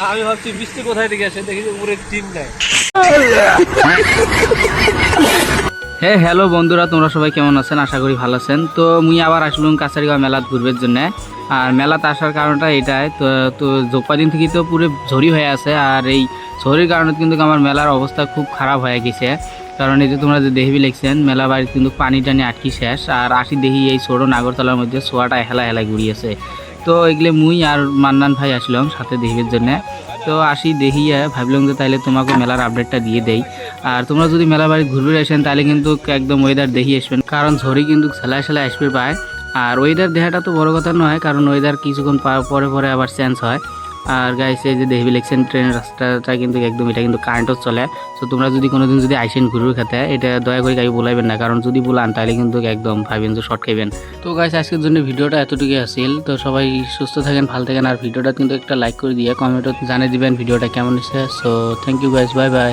আমি ভাবছি বৃষ্টি কোথায় থেকে আসে, দেখি যে উপরে টিম নাই। হ্যাঁ হ্যালো বন্ধুরা, তোমরা সবাই কেমন আছেন? আশা করি ভালো আছেন। তো মুই আবার আসলাম কাছারিগাঁও মেলাত ঘুরবার জন্য। আর মেলাতে আসার কারণটা এটাই, তো কদিন থেকে তো পুরো ঝড়ি হয়ে আছে। আর এই ঝড়ির কারণে কিন্তু আমার মেলার অবস্থা খুব খারাপ হয়ে গেছে। কারণ এই যে তোমরা যে দেখবি লিখছেন মেলা বাড়িতে কিন্তু পানি টানি আটকি শেষ। আর আসি দেখি এই ছোটো নাগরতলার মধ্যে ছোয়াটা হেলা হেলা ঘুরিয়েছে। তো এগুলো মুই আর মান্নান ভাই আসলাম সাথে দেখবার জন্যে। তো আসি দেখিয়ে ভাবলাম যে তাইলে তোমাকে মেলার আপডেটটা দিয়ে দেই। আর তোমরা যদি মেলা বাড়ি ঘুরবে আসেন তাহলে কিন্তু একদম ওয়েদার দেখিয়ে আসবেন, কারণ ঝড়ি কিন্তু সেলাই সেলাই আসবে পায়। আর ওয়েদার দেখাটা তো বড় কথা নয়, কারণ ওয়েদার কিছুক্ষণ পরে পরে আবার চেঞ্জ হয়। আর গাইস এই যে দেখবি ইলেকশন ট্রেনের রাস্তাটা কিন্তু একদম এটা কিন্তু কারেন্টও চলে। তো তোমরা যদি কোনোদিন যদি আইসেন ঘুরুর খাতে, এটা দয়া করে গাড়ি বলাইবেন না, কারণ যদি বলান তাহলে কিন্তু একদম ভাবেন যে শর্ট খাইবেন। তো গাইস আজকের জন্য ভিডিওটা এতটুকুই আসিল। তো সবাই সুস্থ থাকেন, ভালো থাকেন। আর ভিডিওটা কিন্তু একটা লাইক করে দিয়ে কমেন্টও জানিয়ে দিবেন ভিডিওটা কেমন হয়েছে। So thank you guys, bye by.